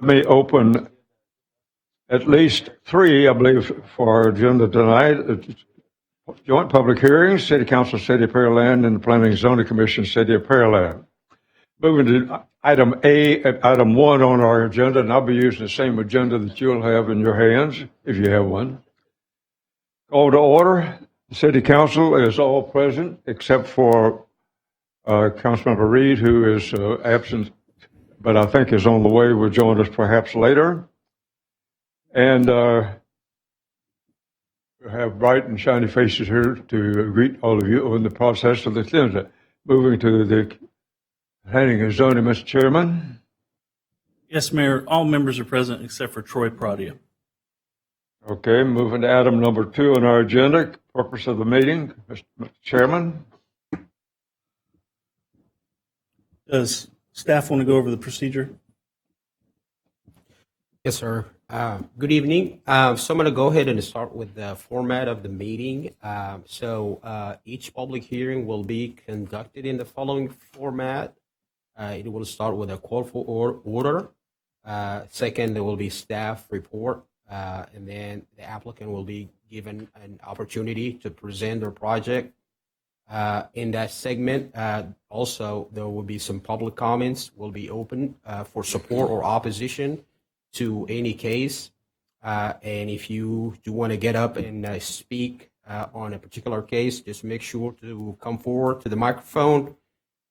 Let me open at least three, I believe, for our agenda tonight. Joint public hearings, City Council, City of Pearland, and the Planning and Zoning Commission, City of Pearland. Moving to item one on our agenda, and I'll be using the same agenda that you'll have in your hands, if you have one. Call to order. The City Council is all present, except for Councilmember Reed, who is absent, but I think is on the way, will join us perhaps later. And we have bright and shiny faces here to greet all of you in the process of the agenda. Moving to the Planning and Zoning, Mr. Chairman. Yes, Mayor. All members are present except for Troy Pradia. Okay, moving to item number 2 on our agenda, purpose of the meeting, Mr. Chairman. Does staff want to go over the procedure? Yes, sir. Good evening. So I'm going to go ahead and start with the format of the meeting. Each public hearing will be conducted in the following format. It will start with a call for order. Second, there will be staff report. And then the applicant will be given an opportunity to present their project. In that segment, also, there will be some public comments will be open for support or opposition to any case. And if you do want to get up and speak on a particular case, just make sure to come forward to the microphone.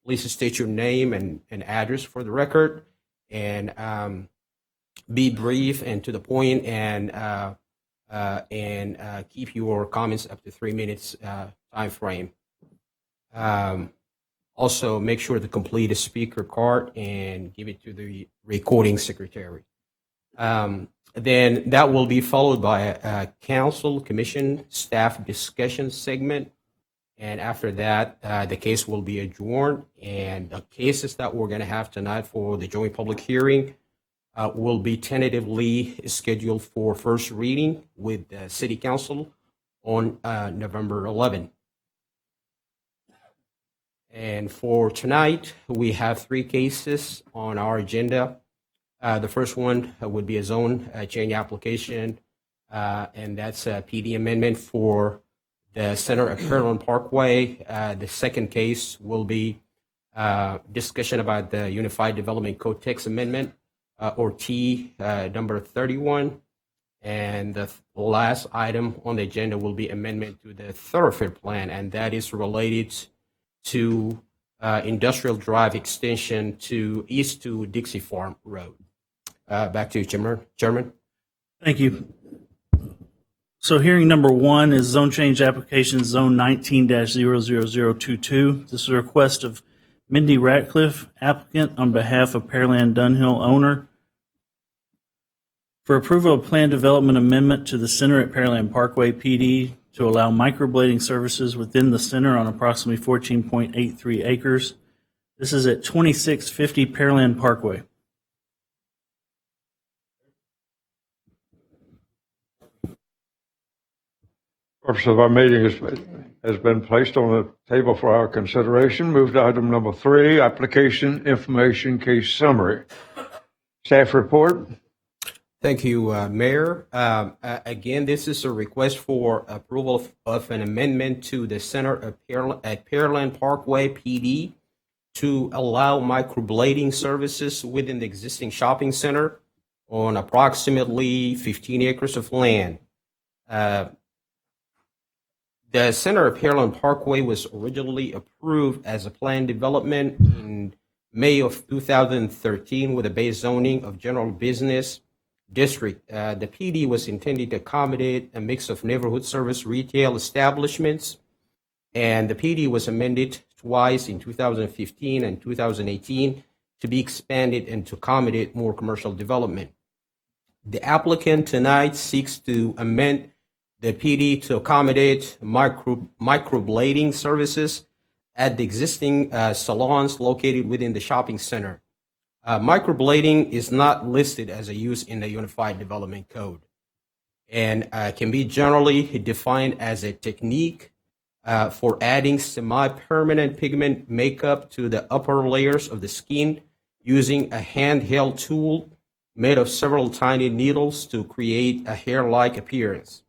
Please state your name and address for the record, and be brief and to the point, and keep your comments up to 3 minutes time frame. Also, make sure to complete a speaker card and give it to the recording secretary. Then that will be followed by a council, commission, staff discussion segment. And after that, the case will be adjourned. And the cases that we're going to have tonight for the joint public hearing will be tentatively scheduled for first reading with the City Council on November 11. And for tonight, we have 3 cases on our agenda. The first one would be a zone change application, and that's a PD amendment for the center of Pearland Parkway. The second case will be discussion about the Unified Development Code Text Amendment, or T number 31. And the last item on the agenda will be amendment to the thoroughfare plan, and that is related to Industrial Drive extension to east to Dixie Farm Road. Back to you, Chairman. Thank you. So hearing number 1 is zone change application zone 19-00022. This is a request of Mindy Ratcliff, applicant, on behalf of Pearland Dunhill, owner, for approval of plan development amendment to the center at Pearland Parkway PD to allow microblading services within the center on approximately 14.83 acres. This is at 2650 Pearland Parkway. Purpose of our meeting has been placed on the table for our consideration. Move to item number 3, application information case summary. Staff report. Thank you, Mayor. Again, this is a request for approval of an amendment to the center of Pearland Parkway PD to allow microblading services within the existing shopping center on approximately 15 acres of land. The center of Pearland Parkway was originally approved as a planned development in May of 2013 with a base zoning of general business district. The PD was intended to accommodate a mix of neighborhood service retail establishments, and the PD was amended twice in 2015 and 2018 to be expanded and to accommodate more commercial development. The applicant tonight seeks to amend the PD to accommodate microblading services at the existing salons located within the shopping center. Microblading is not listed as a use in the Unified Development Code, and can be generally defined as a technique for adding semi-permanent pigment makeup to the upper layers of the skin using a handheld tool made of several tiny needles to create a hair-like appearance.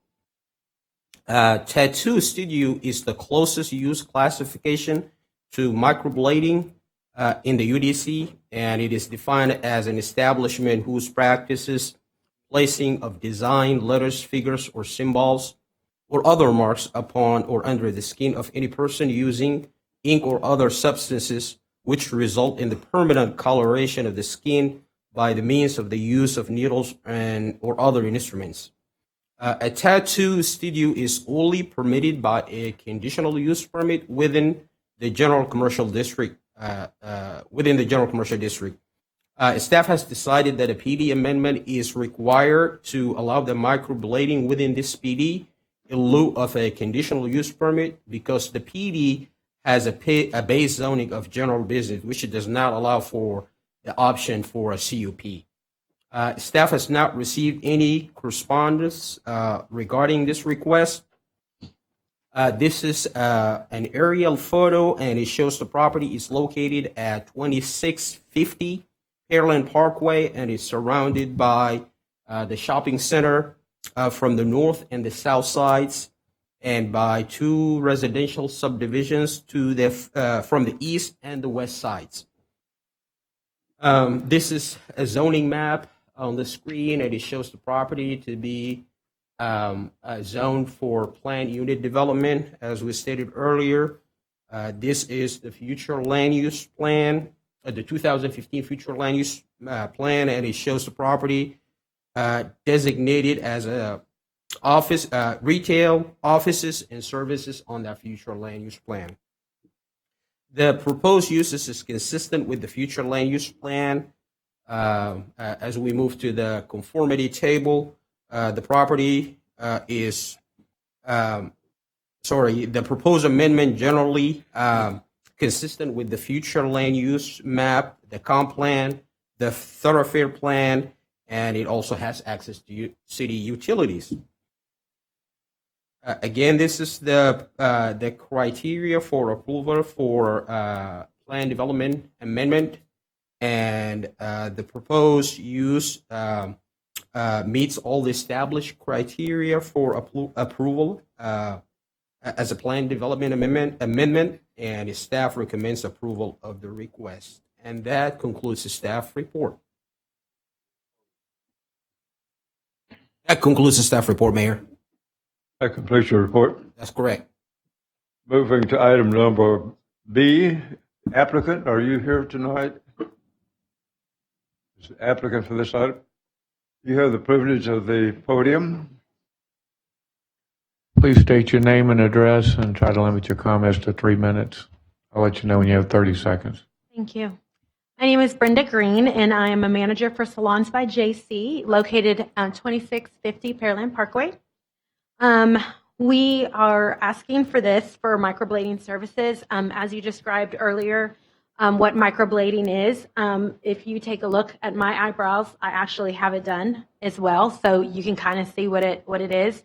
Tattoo studio is the closest use classification to microblading in the UDC, and it is defined as an establishment whose practices placing of design, letters, figures, or symbols, or other marks upon or under the skin of any person using ink or other substances which result in the permanent coloration of the skin by the means of the use of needles and or other instruments. A tattoo studio is only permitted by a conditional use permit within the general commercial district. Staff has decided that a PD amendment is required to allow the microblading within this PD in lieu of a conditional use permit because the PD has a base zoning of general business, which does not allow for the option for a CUP. Staff has not received any correspondence regarding this request. This is an aerial photo, and it shows the property is located at 2650 Pearland Parkway, and is surrounded by the shopping center from the north and the south sides, and by two residential subdivisions to the from the east and the west sides. This is a zoning map on the screen, and it shows the property to be zoned for planned unit development. As we stated earlier, this is the future land use plan, the 2015 future land use plan, and it shows the property designated as a office, retail, offices, and services on that future land use plan. The proposed uses is consistent with the future land use plan. As we move to the conformity table, the property the proposed amendment generally consistent with the future land use map, the comp plan, the thoroughfare plan, and it also has access to city utilities. Again, this is the criteria for approval for plan development amendment, and the proposed use meets all the established criteria for approval as a plan development amendment, and the staff recommends approval of the request. And that concludes the staff report. That concludes the staff report, Mayor. That completes your report. That's correct. Moving to item number B, applicant, are you here tonight? Is the applicant for this item? You have the privilege of the podium. Please state your name and address and try to limit your comments to 3 minutes. I'll let you know when you have 30 seconds. Thank you. My name is Brenda Green, and I am a manager for Salons by JC, located on 2650 Pearland Parkway. We are asking for this for microblading services. As you described earlier, what microblading is, if you take a look at my eyebrows, I actually have it done as well, so you can kind of see what it is.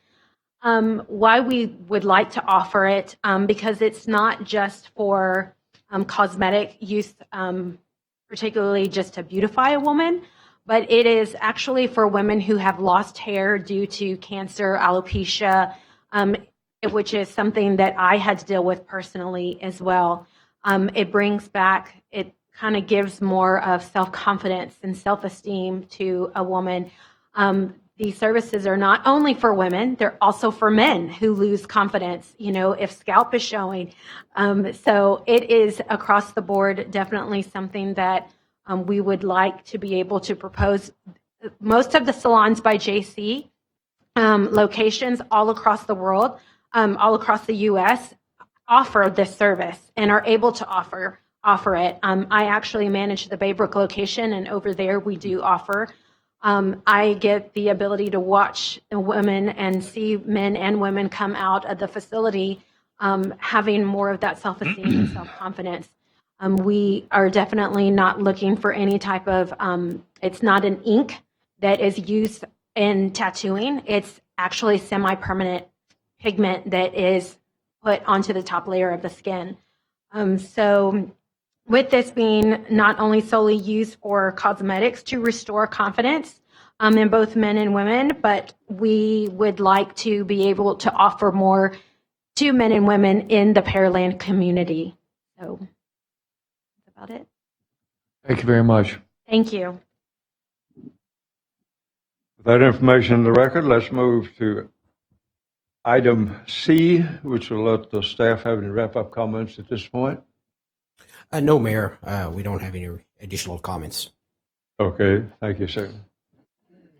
Why we would like to offer it, because it's not just for cosmetic use, particularly just to beautify a woman, but it is actually for women who have lost hair due to cancer, alopecia, which is something that I had to deal with personally as well. It brings back, it kind of gives more of self-confidence and self-esteem to a woman. These services are not only for women, they're also for men who lose confidence, if scalp is showing. So it is across the board definitely something that we would like to be able to propose. Most of the Salons by JC locations all across the world, all across the U.S., offer this service and are able to offer it. I actually manage the Baybrook location, and over there we do offer. I get the ability to watch women and see men and women come out of the facility having more of that self-esteem and self-confidence. We are definitely not looking for any type of, it's not an ink that is used in tattooing. It's actually semi-permanent pigment that is put onto the top layer of the skin. So with this being not only solely used for cosmetics to restore confidence in both men and women, but we would like to be able to offer more to men and women in the Pearland community. So that's about it. Thank you very much. Thank you. With that information in the record, let's move to item C, which will let the staff have any wrap-up comments at this point. No, Mayor, we don't have any additional comments. Okay, thank you, sir.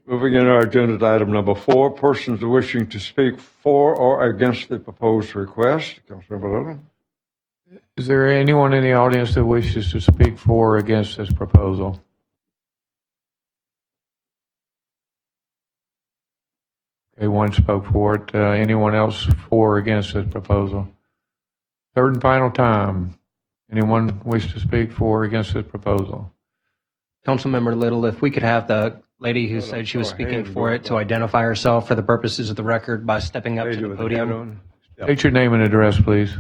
Moving in our agenda to item number 4, persons wishing to speak for or against the proposed request. Councilmember Little. Is there anyone in the audience that wishes to speak for or against this proposal? Okay, one spoke for it. Anyone else for or against this proposal? Third and final time. Anyone wish to speak for or against this proposal? Councilmember Little, if we could have the lady who said she was speaking for it to identify herself for the purposes of the record by stepping up to the podium. State your name and address, please.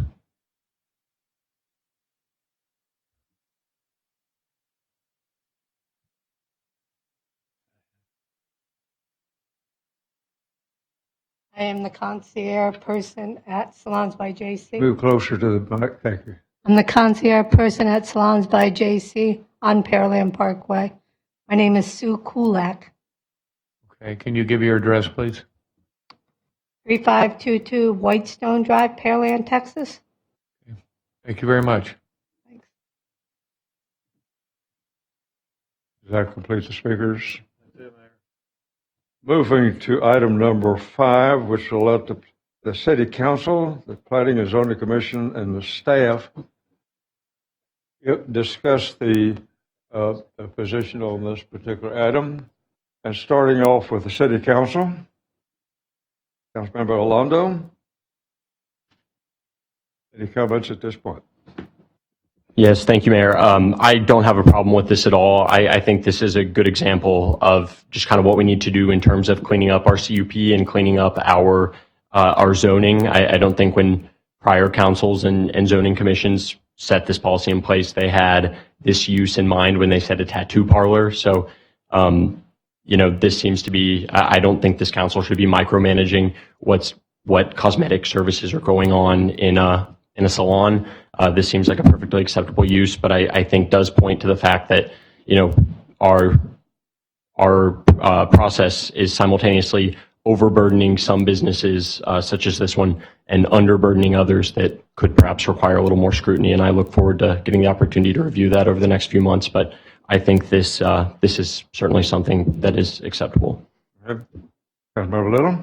I am the concierge person at Salons by JC. Move closer to the mic, thank you. I'm the concierge person at Salons by JC on Pearland Parkway. My name is Sue Kulak. Okay, can you give your address, please? 3522 Whitestone Drive, Pearland, Texas. Thank you very much. Thanks. Does that complete the speakers? Moving to item number 5, which will let the City Council, the Planning and Zoning Commission, and the staff discuss the position on this particular item. And starting off with the City Council, Councilmember Alondo. Any comments at this point? Yes, thank you, Mayor. I don't have a problem with this at all. I think this is a good example of just kind of what we need to do in terms of cleaning up our CUP and cleaning up our zoning. I don't think when prior councils and zoning commissions set this policy in place, they had this use in mind when they said a tattoo parlor. So, this seems to be, I don't think this council should be micromanaging what cosmetic services are going on in a salon. This seems like a perfectly acceptable use, but I think does point to the fact that, our process is simultaneously overburdening some businesses, such as this one, and underburdening others that could perhaps require a little more scrutiny. And I look forward to getting the opportunity to review that over the next few months. But I think this is certainly something that is acceptable. Councilmember Little?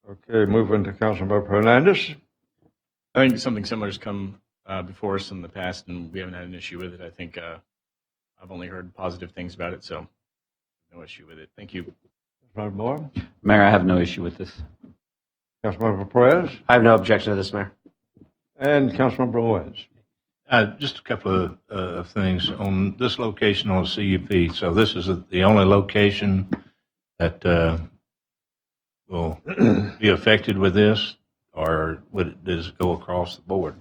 Okay, moving to Councilmember Hernandez. I think something similar has come before us in the past, and we haven't had an issue with it. I think I've only heard positive things about it, so no issue with it. Thank you. Councilmember Moore? Mayor, I have no issue with this. Councilmember Perez? I have no objection to this, Mayor. And Councilmember Owens? Just a couple of things on this location on CUP. So this is the only location that will be affected with this, or does it go across the board?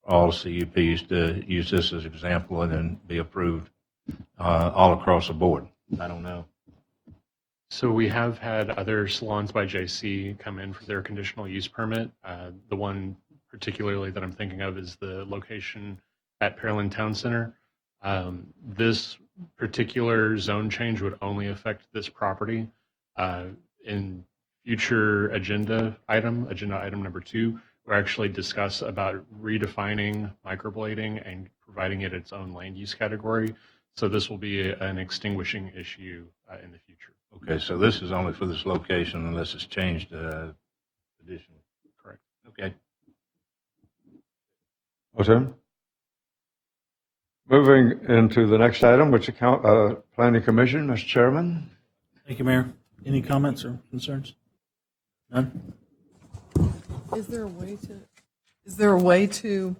All CUPs to use this as an example and then be approved all across the board? I don't know. So we have had other salons by JC come in for their conditional use permit. The one particularly that I'm thinking of is the location at Pearland Town Center. This particular zone change would only affect this property. In future agenda item number 2, we'll actually discuss about redefining microblading and providing it its own land use category. So this will be an extinguishing issue in the future. Okay, so this is only for this location unless it's changed additionally. Correct. Okay. Okay. Moving into the next item, which is Planning Commission, Mr. Chairman. Thank you, Mayor. Any comments or concerns? None? Is there a way to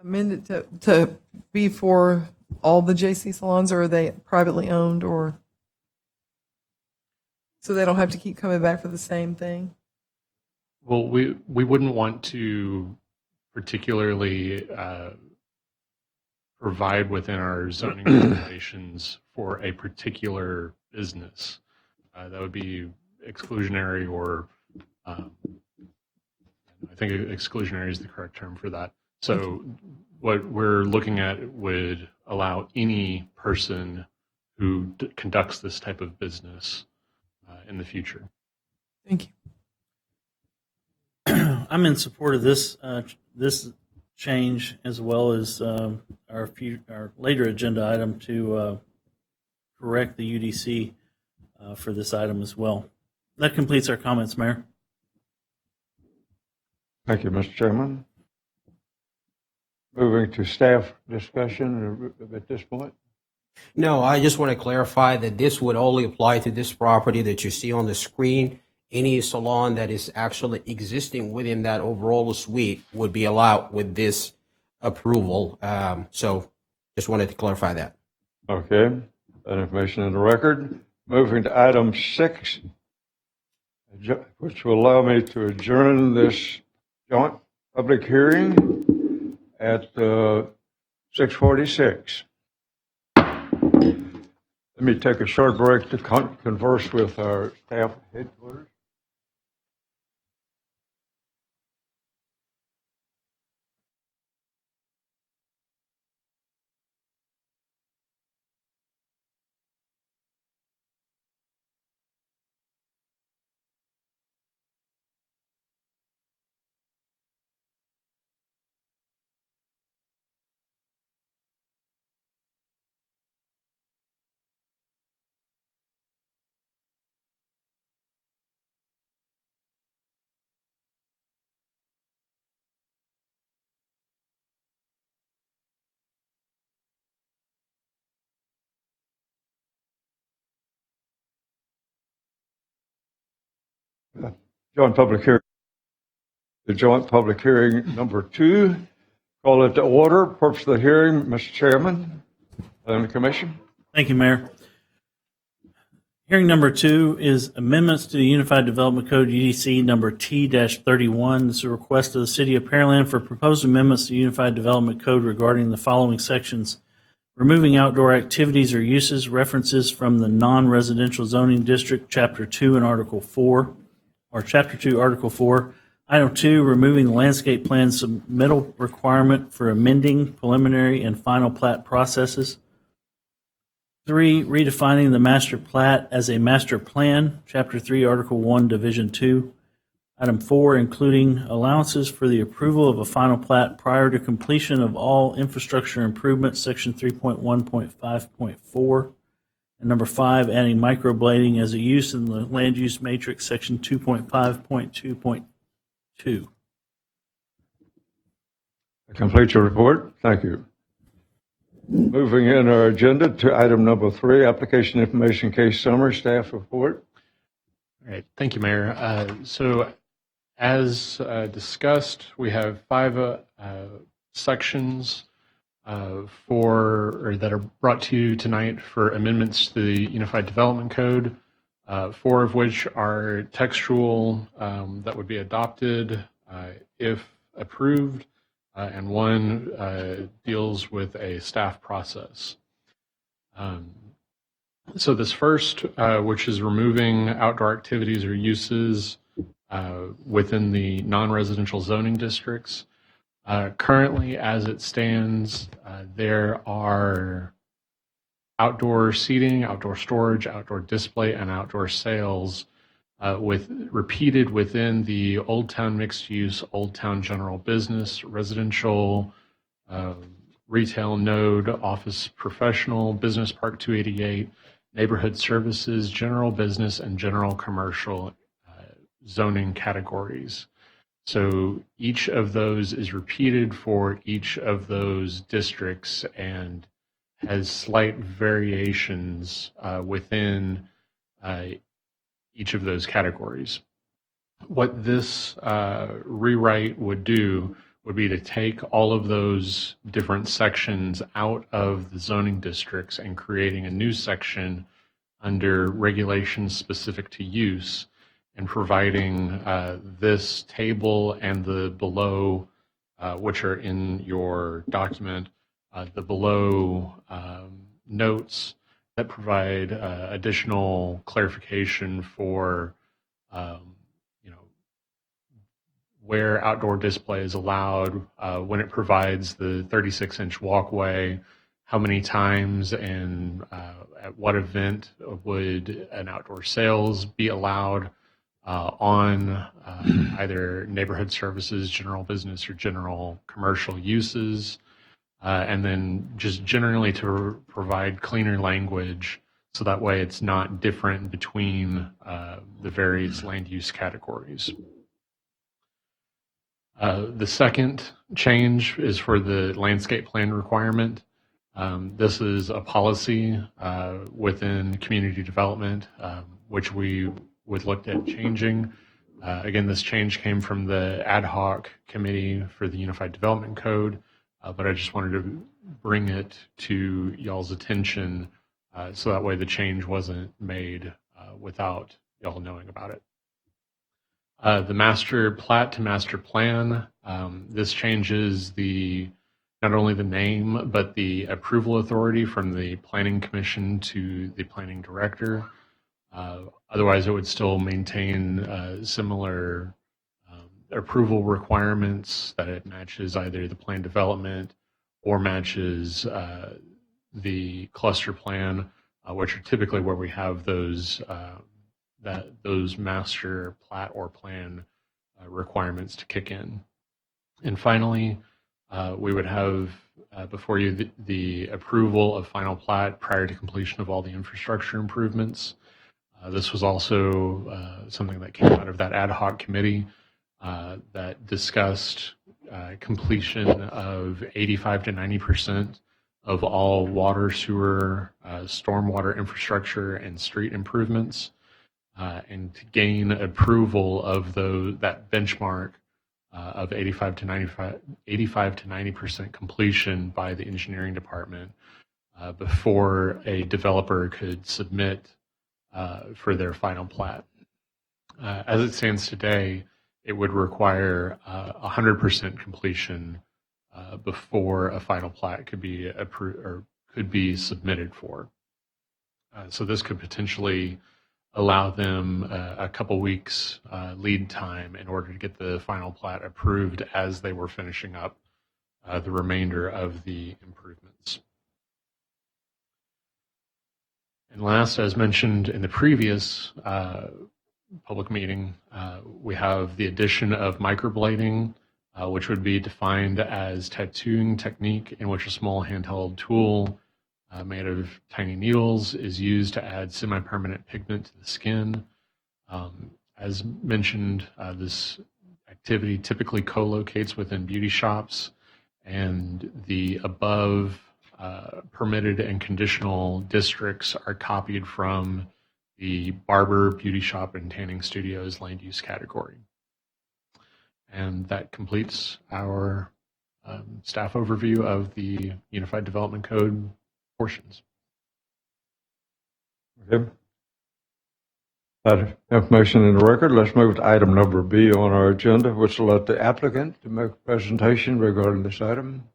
amend it to be for all the JC salons, or are they privately owned, or so they don't have to keep coming back for the same thing? Well, we wouldn't want to particularly provide within our zoning regulations for a particular business. That would be exclusionary, or I think exclusionary is the correct term for that. So what we're looking at would allow any person who conducts this type of business in the future. Thank you. I'm in support of this this change, as well as our later agenda item to correct the UDC for this item as well. That completes our comments, Mayor. Thank you, Mr. Chairman. Moving to staff discussion at this point. No, I just want to clarify that this would only apply to this property that you see on the screen. Any salon that is actually existing within that overall suite would be allowed with this approval. So just wanted to clarify that. Okay, that information in the record. Moving to item 6, which will allow me to adjourn this joint public hearing at 6:46. Let me take a short break to converse with our staff headquarters. Joint public hearing. The joint public hearing number 2. Call it to order. Purpose of the hearing, Mr. Chairman and the Commission. Thank you, Mayor. Hearing number 2 is amendments to the Unified Development Code UDC number T-31. This is a request of the City of Pearland for proposed amendments to the Unified Development Code regarding the following sections: removing outdoor activities or uses, references from the non-residential zoning district, Chapter 2 and Article 4, or Chapter 2, Article 4. Item 2, removing the landscape plan submittal requirement for amending preliminary and final plat processes. 3, redefining the master plat as a master plan, Chapter 3, Article 1, Division 2. Item 4, including allowances for the approval of a final plat prior to completion of all infrastructure improvements, Section 3.1.5.4. And number 5, adding microblading as a use in the land use matrix, Section 2.5.2.2. That completes your report. Thank you. Moving in our agenda to item number 3, application information case summary, staff report. All right. Thank you, Mayor. So as discussed, we have 5 sections that are brought to you tonight for amendments to the Unified Development Code, 4 of which are textual that would be adopted if approved, and 1 deals with a staff process. So this first, which is removing outdoor activities or uses within the non-residential zoning districts. Currently, as it stands, there are outdoor seating, outdoor storage, outdoor display, and outdoor sales repeated within the Old Town Mixed Use, Old Town General Business, Residential, Retail Node, Office Professional, Business Park 288, Neighborhood Services, General Business, and General Commercial zoning categories. So each of those is repeated for each of those districts and has slight variations within each of those categories. What this rewrite would do would be to take all of those different sections out of the zoning districts and creating a new section under regulations specific to use. and providing this table and the below, which are in your document, the below notes that provide additional clarification for where outdoor display is allowed, when it provides the 36-inch walkway, how many times and at what event would an outdoor sales be allowed on either neighborhood services, general business, or general commercial uses, and then just generally to provide cleaner language so that way it's not different between the various land use categories. The second change is for the landscape plan requirement. This is a policy within community development, which we would look at changing. Again, this change came from the ad hoc committee for the Unified Development Code, but I just wanted to bring it to y'all's attention so that way the change wasn't made without y'all knowing about it. The master plat to master plan, this changes not only the name, but the approval authority from the Planning Commission to the Planning Director. Otherwise, it would still maintain similar approval requirements that it matches either the plan development or matches the cluster plan, which are typically where we have those master plat or plan requirements to kick in. And finally, we would have before you the approval of final plat prior to completion of all the infrastructure improvements. This was also something that came out of that ad hoc committee that discussed completion of 85 to 90% of all water, sewer, stormwater infrastructure, and street improvements. And to gain approval of that benchmark of 85 to 90% completion by the engineering department before a developer could submit for their final plat. As it stands today, it would require 100% completion before a final plat could be approved or could be submitted for. So this could potentially allow them a couple weeks lead time in order to get the final plat approved as they were finishing up the remainder of the improvements. And last, as mentioned in the previous public meeting, we have the addition of microblading, which would be defined as tattooing technique in which a small handheld tool made of tiny needles is used to add semi-permanent pigment to the skin. As mentioned, this activity typically co-locates within beauty shops, and the above permitted and conditional districts are copied from the barber, beauty shop, and tanning studios land use category. And that completes our staff overview of the Unified Development Code portions. Okay. That information in the record. Let's move to item number B on our agenda, which will let the applicant to make a presentation regarding this item.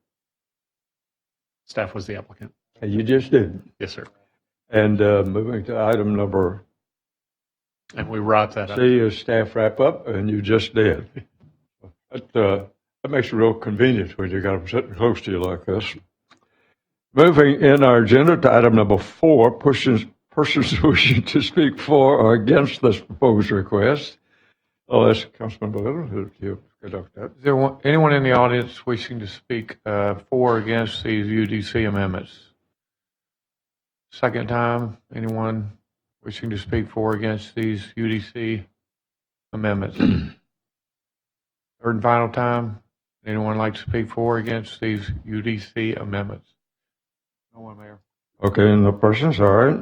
Staff was the applicant. You just did. Yes, sir. And moving to item number And we wrap that up. C is staff wrap up, and you just did. That makes it real convenient when you got them sitting close to you like this. Moving in our agenda to item number 4, persons wishing to speak for or against this proposed request. I'll ask Councilman Little to conduct that. Is there anyone in the audience wishing to speak for or against these UDC amendments? Second time, anyone wishing to speak for or against these UDC amendments? Third and final time, anyone like to speak for or against these UDC amendments? No one, Mayor. Okay, no persons, all right.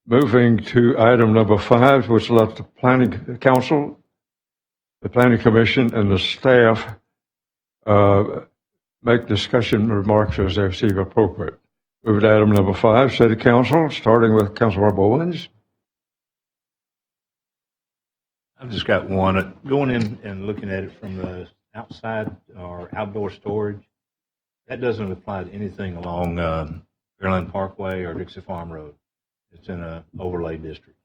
Moving to item number 5, which will let the Planning Council, the Planning Commission, and the staff make discussion remarks as they see appropriate. Moving to item number 5, City Council, starting with Councilmember Owens. I've just got one. Going in and looking at it from the outside or outdoor storage, that doesn't apply to anything along Pearland Parkway or Dixie Farm Road. It's in an overlay district.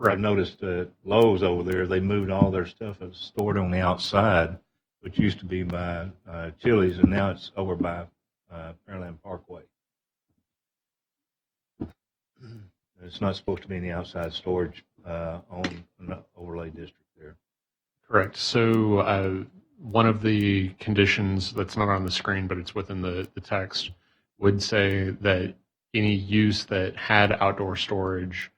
I've noticed that Lowe's over there, they moved all their stuff that was stored on the outside, which used to be by Chili's, and now it's over by Pearland Parkway. It's not supposed to be in the outside storage on an overlay district there. Correct. So one of the conditions that's not on the screen, but it's within the text, would say that any use that had outdoor storage,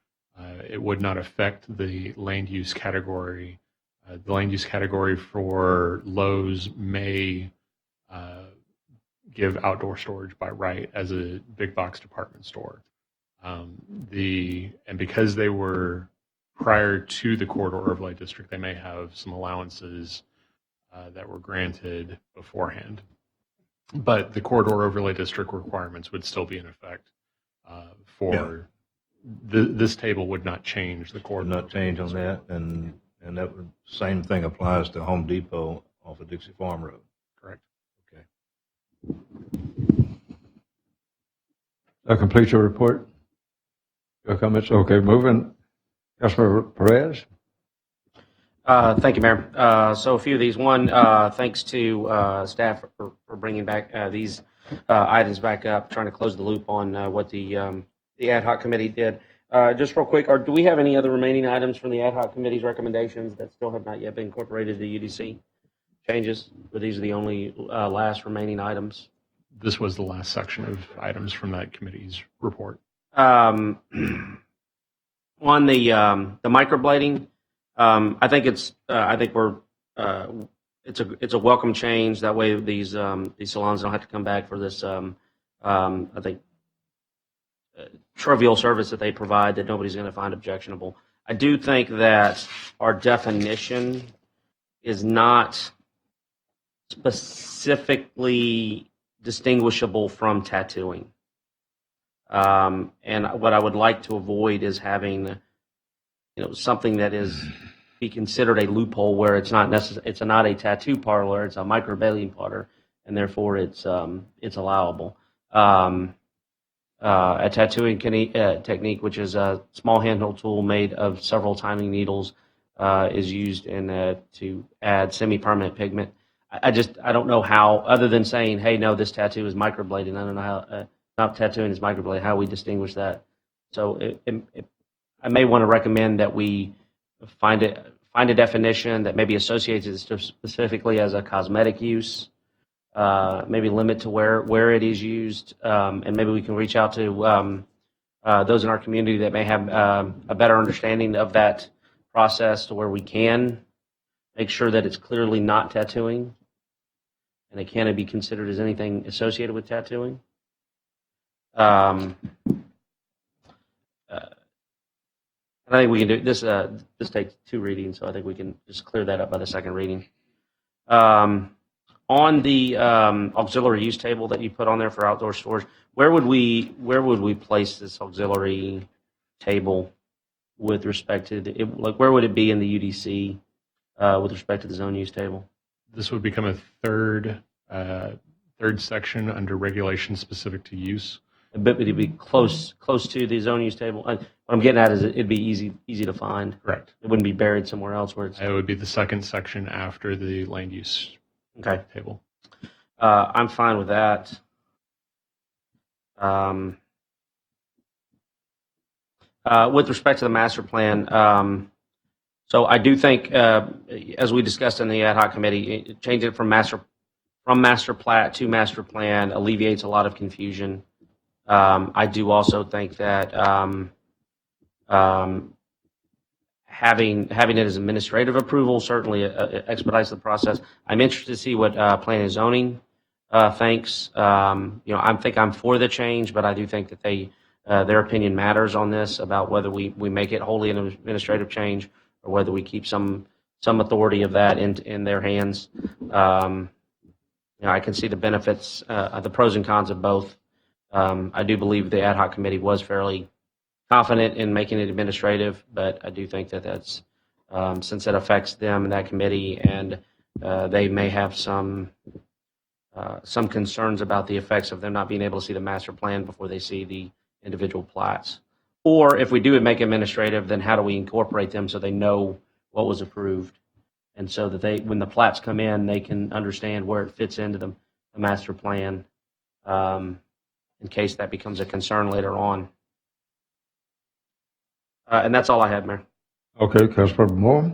it would not affect the land use category. The land use category for Lowe's may give outdoor storage by right as a big box department store. And because they were prior to the corridor overlay district, they may have some allowances that were granted beforehand. But the corridor overlay district requirements would still be in effect for this table would not change the corridor. Would not change on that, and that would, same thing applies to Home Depot off of Dixie Farm Road. Correct. Okay. That completes your report? Your comments? Okay, moving. Councilmember Perez? Thank you, Mayor. So a few of these. One, thanks to staff for bringing back these items back up, trying to close the loop on what the ad hoc committee did. Just real quick, do we have any other remaining items from the ad hoc committee's recommendations that still have not yet been incorporated to the UDC changes? Or these are the only last remaining items? This was the last section of items from that committee's report. On the microblading, I think it's a welcome change. That way, these salons don't have to come back for this. I think trivial service that they provide that nobody's going to find objectionable. I do think that our definition is not specifically distinguishable from tattooing. And what I would like to avoid is having, something that is be considered a loophole where it's not it's not a tattoo parlor, it's a microblading parlor, and therefore it's allowable. A tattooing technique, which is a small handheld tool made of several tiny needles, is used to add semi-permanent pigment. I don't know how, other than saying, hey, no, this tattoo is microblading. I don't know how, not tattooing is microblading, how we distinguish that. So I may want to recommend that we find a definition that maybe associates it specifically as a cosmetic use. Maybe limit to where it is used, and maybe we can reach out to those in our community that may have a better understanding of that process, to where we can make sure that it's clearly not tattooing, and it can't be considered as anything associated with tattooing. And I think we can do this. This takes 2 readings, so I think we can just clear that up by the second reading. On the auxiliary use table that you put on there for outdoor storage, where would we place this auxiliary table with respect to where would it be in the UDC with respect to the zone use table? This would become a third section under regulations specific to use. But it'd be close to the zone use table. What I'm getting at is it'd be easy to find. Correct. It wouldn't be buried somewhere else where it's. It would be the second section after the land use table. I'm fine with that. With respect to the master plan, so I do think, as we discussed in the ad hoc committee, changing it from master plat to master plan alleviates a lot of confusion. I do also think that having it as administrative approval certainly expedites the process. I'm interested to see what Planning and Zoning thinks. I think I'm for the change, but I do think that their opinion matters on this, about whether we make it wholly an administrative change or whether we keep some authority of that in their hands. I can see the benefits, the pros and cons of both. I do believe the ad hoc committee was fairly confident in making it administrative, but I do think that that's, since it affects them and that committee, and they may have some concerns about the effects of them not being able to see the master plan before they see the individual plats. Or if we do make administrative, then how do we incorporate them so they know what was approved? And so that they, when the plats come in, they can understand where it fits into the master plan, in case that becomes a concern later on. And that's all I had, Mayor. Okay, Councilmember Moore.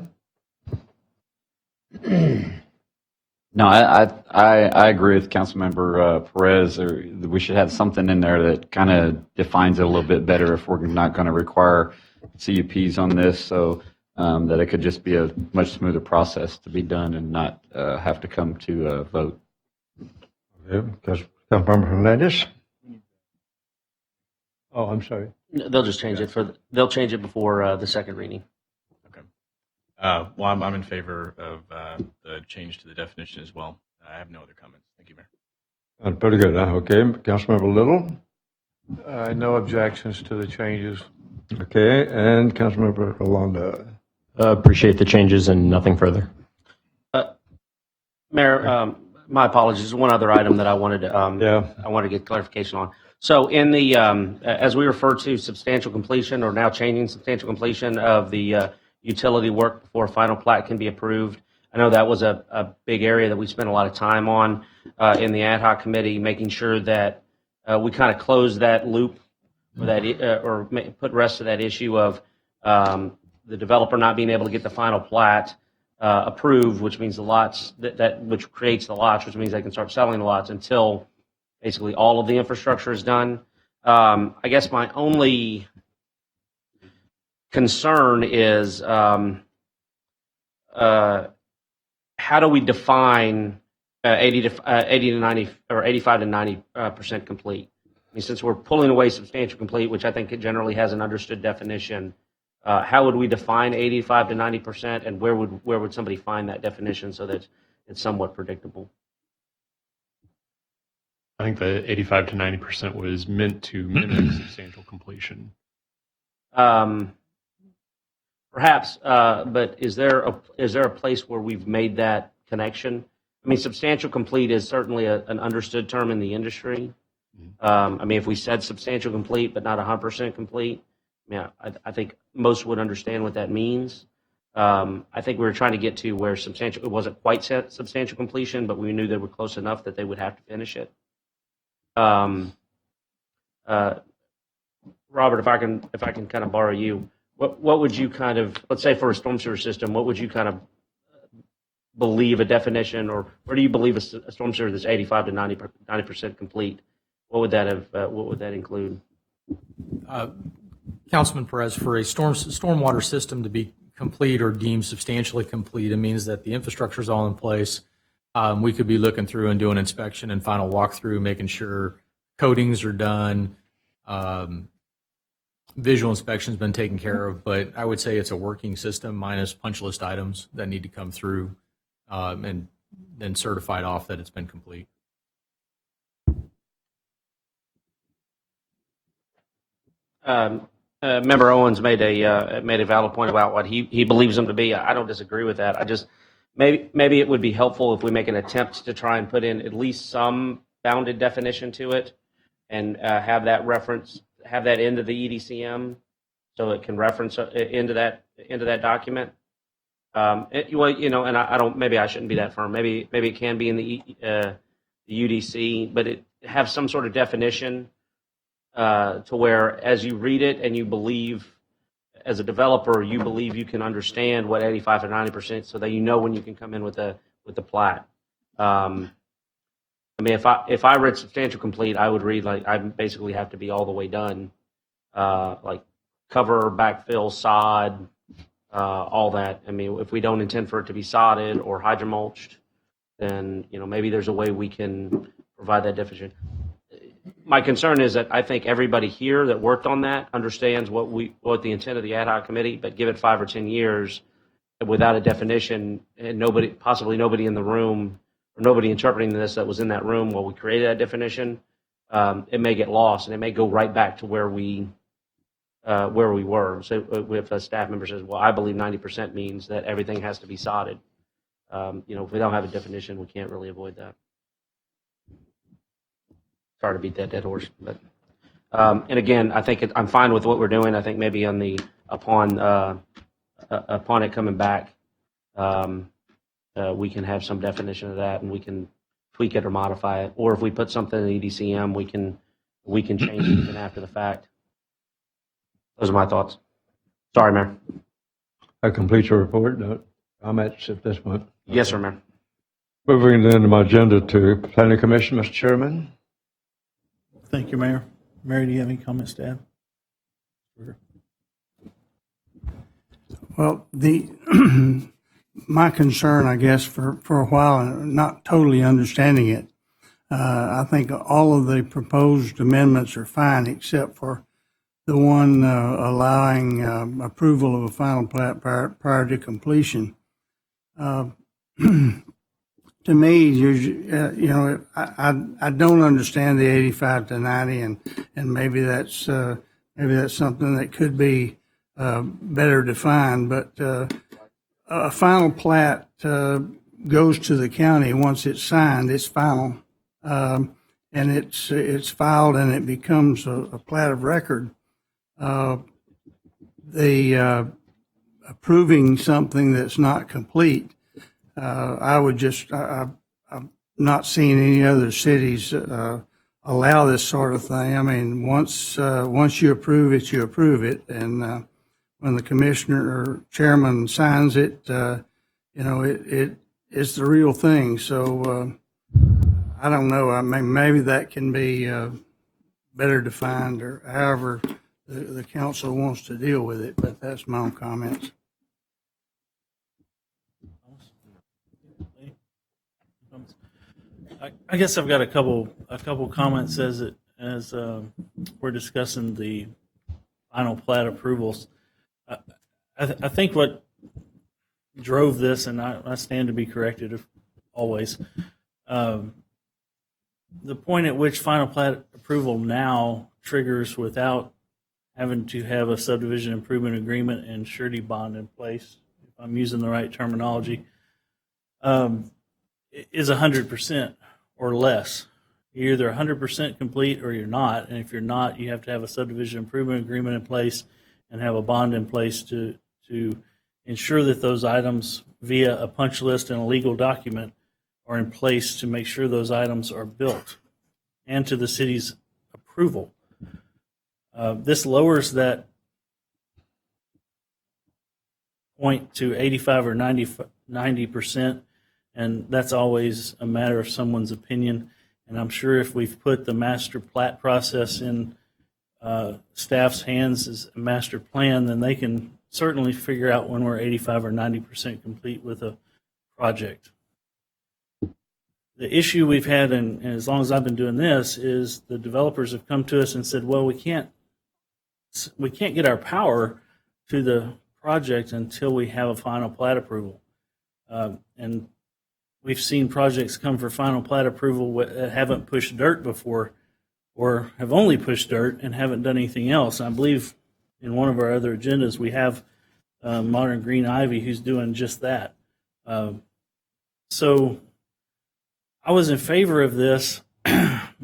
No, I agree with Councilmember Perez. We should have something in there that kind of defines it a little bit better if we're not going to require CUPs on this, so that it could just be a much smoother process to be done and not have to come to a vote. Okay, Councilmember Hernandez. Oh, I'm sorry. They'll just change it they'll change it before the second reading. Well, I'm in favor of the change to the definition as well. I have no other comments. Thank you, Mayor. That's pretty good, huh? Okay, Councilmember Little. No objections to the changes. Okay, and Councilmember Alonda. Appreciate the changes and nothing further. Mayor, my apologies. One other item that I wanted to I want to get clarification on. So in the as we refer to substantial completion, or now changing substantial completion of the utility work before final plat can be approved. I know that was a big area that we spent a lot of time on in the ad hoc committee, making sure that we kind of close that loop, or that put rest to that issue of the developer not being able to get the final plat approved, which means the lots which creates the lots, which means they can start selling the lots until basically all of the infrastructure is done. I guess my only concern is how do we define 80 to 90 or 85 to 90% complete? I mean, since we're pulling away substantial complete, which I think it generally has an understood definition, how would we define 85 to 90%, and where would somebody find that definition so that it's somewhat predictable? I think the 85 to 90% was meant to mimic substantial completion. Perhaps, but is there a place where we've made that connection? I mean, substantial complete is certainly an understood term in the industry. I mean, if we said substantial complete but not 100% complete, yeah, I think most would understand what that means. I think we were trying to get to where it wasn't quite substantial completion, but we knew they were close enough that they would have to finish it. Robert, if I can kind of borrow you, what would you kind of, let's say for a storm sewer system, what would you kind of believe a definition, or where do you believe a storm sewer that's 85 to 90% complete? What would that include? Councilman Perez, for a stormwater system to be complete or deemed substantially complete, it means that the infrastructure is all in place. We could be looking through and doing inspection and final walkthrough, making sure coatings are done. Visual inspection has been taken care of, but I would say it's a working system minus punch list items that need to come through and then certified off that it's been complete. Member Owens made a valid point about what he believes them to be. I don't disagree with that. I just maybe it would be helpful if we make an attempt to try and put in at least some bounded definition to it, and have that into the EDCM, so it can reference into that document. And I don't. Maybe I shouldn't be that firm. Maybe it can be in the UDC, but it have some sort of definition to where, as you read it and you believe, as a developer, you believe you can understand what 85 to 90%, so that you know when you can come in with the plat. I mean, if I read substantial complete, I would read like I basically have to be all the way done, like cover, backfill, sod, all that. I mean, if we don't intend for it to be sodded or hydromulched, then maybe there's a way we can provide that definition. My concern is that I think everybody here that worked on that understands what the intent of the ad hoc committee, but give it 5 or 10 years without a definition, and possibly nobody in the room, or nobody interpreting this that was in that room while we created that definition, it may get lost, and it may go right back to where we where we were. So if a staff member says, well, I believe 90% means that everything has to be sodded, if we don't have a definition, we can't really avoid that. Sorry to beat that dead horse, but and again, I think I'm fine with what we're doing. I think maybe upon it coming back, we can have some definition of that, and we can tweak it or modify it. Or if we put something in EDCM, we can change it even after the fact. Those are my thoughts. Sorry, Mayor. That completes your report. No comments at this point. Yes, sir, Mayor. Moving then to my agenda to Planning Commission, Mr. Chairman. Thank you, Mayor. Mary, do you have any comments to add? Well, my concern, I guess, for a while, and not totally understanding it, I think all of the proposed amendments are fine, except for the one allowing approval of a final plat prior to completion. To me, I don't understand the 85 to 90, and maybe that's something that could be better defined. But a final plat goes to the county once it's signed. It's final, and it's filed, and it becomes a plat of record. Approving something that's not complete. I've not seen any other cities allow this sort of thing. I mean, once you approve it, you approve it, and when the commissioner or chairman signs it, it's the real thing. So I don't know. I mean, maybe that can be better defined, or however the council wants to deal with it. But that's my own comments. I guess I've got a couple comments as we're discussing the final plat approvals. I think what drove this, and I stand to be corrected always, the point at which final plat approval now triggers without having to have a subdivision improvement agreement and surety bond in place, if I'm using the right terminology, is 100% or less. You're either 100% complete or you're not, and if you're not, you have to have a subdivision improvement agreement in place and have a bond in place to ensure that those items via a punch list and a legal document are in place to make sure those items are built and to the city's approval. This lowers that point to 85 or 90%, and that's always a matter of someone's opinion. And I'm sure if we've put the master plat process in staff's hands as a master plan, then they can certainly figure out when we're 85 or 90% complete with a project. The issue we've had, and as long as I've been doing this, is the developers have come to us and said, well, we can't get our power to the project until we have a final plat approval. And we've seen projects come for final plat approval that haven't pushed dirt before, or have only pushed dirt and haven't done anything else. I believe in one of our other agendas we have Modern Green Ivy who's doing just that. So I was in favor of this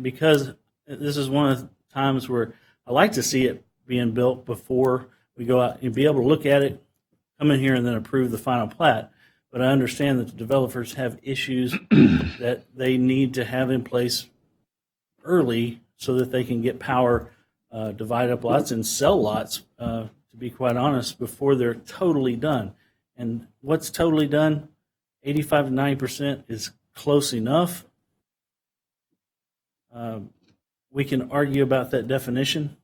because this is one of the times where I like to see it being built before we go out and be able to look at it, come in here and then approve the final plat. But I understand that the developers have issues that they need to have in place early so that they can get power, divide up lots and sell lots, to be quite honest, before they're totally done. And what's totally done? 85 to 90% is close enough. We can argue about that definition,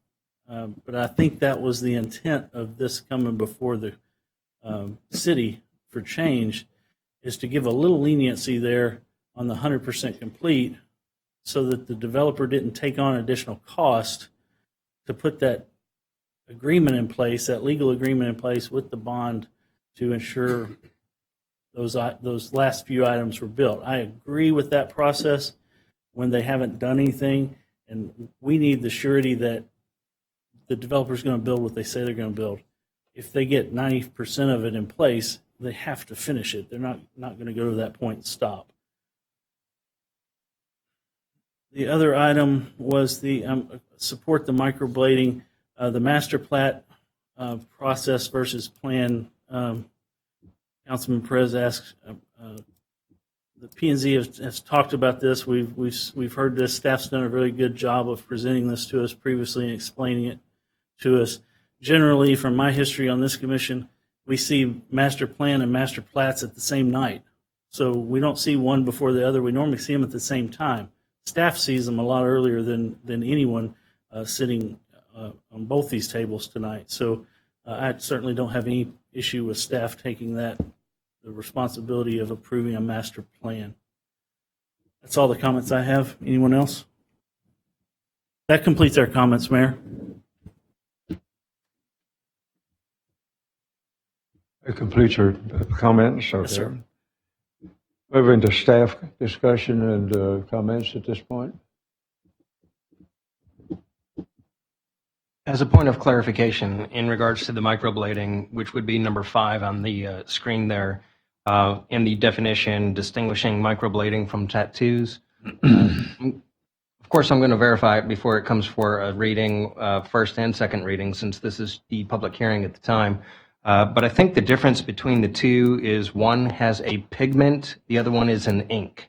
but I think that was the intent of this coming before the city for change, is to give a little leniency there on the 100% complete so that the developer didn't take on additional cost to put that agreement in place, that legal agreement in place with the bond to ensure those last few items were built. I agree with that process when they haven't done anything, and we need the surety that the developer's going to build what they say they're going to build. If they get 90% of it in place, they have to finish it. They're not going to go to that point and stop. The other item was the support the microblading, the master plat process versus plan. Councilman Perez asked. The P&Z has talked about this. We've heard this. Staff's done a really good job of presenting this to us previously and explaining it to us. Generally, from my history on this commission, we see master plan and master plats at the same night. So we don't see one before the other. We normally see them at the same time. Staff sees them a lot earlier than anyone sitting on both these tables tonight. So I certainly don't have any issue with staff taking the responsibility of approving a master plan. That's all the comments I have. Anyone else? That completes our comments, Mayor. That completes your comments. Okay. Yes, sir. Moving to staff discussion and comments at this point. As a point of clarification in regards to the microblading, which would be number 5 on the screen there, in the definition distinguishing microblading from tattoos. Of course, I'm going to verify it before it comes for a reading, first and second reading, since this is the public hearing at the time. But I think the difference between the two is one has a pigment, the other one is an ink.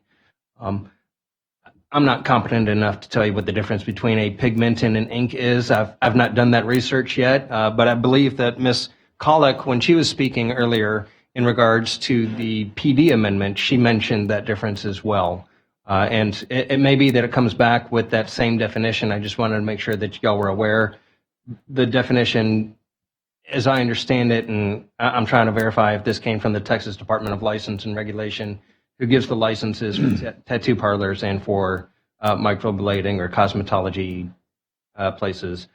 I'm not competent enough to tell you what the difference between a pigment and an ink is. I've not done that research yet, but I believe that Ms. Colick, when she was speaking earlier in regards to the PD amendment, she mentioned that difference as well. And it may be that it comes back with that same definition. I just wanted to make sure that y'all were aware. The definition, as I understand it, and I'm trying to verify if this came from the Texas Department of License and Regulation, who gives the licenses for tattoo parlors and for microblading or cosmetology places,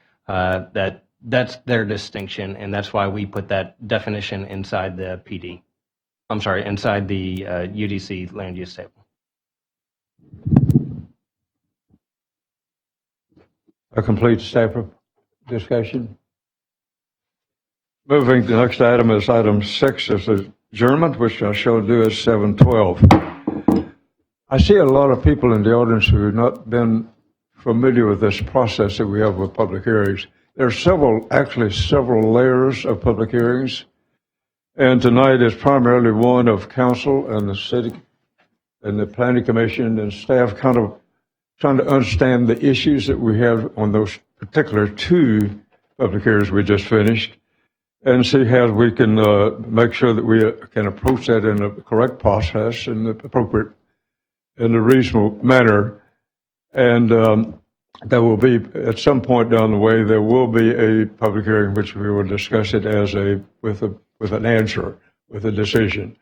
that's their distinction, and that's why we put that definition inside the PD. I'm sorry, inside the UDC land use table. A complete staff discussion. Moving to the next item is item 6 is adjournment, which I shall do at 7:12. I see a lot of people in the audience who have not been familiar with this process that we have with public hearings. There are actually several layers of public hearings, and tonight is primarily one of council and the city and the planning commission and staff kind of trying to understand the issues that we have on those particular 2 public hearings we just finished, and see how we can make sure that we can approach that in a correct process and the appropriate, in a reasonable manner. And there will be, at some point down the way, there will be a public hearing which we will discuss it as with an answer, with a decision.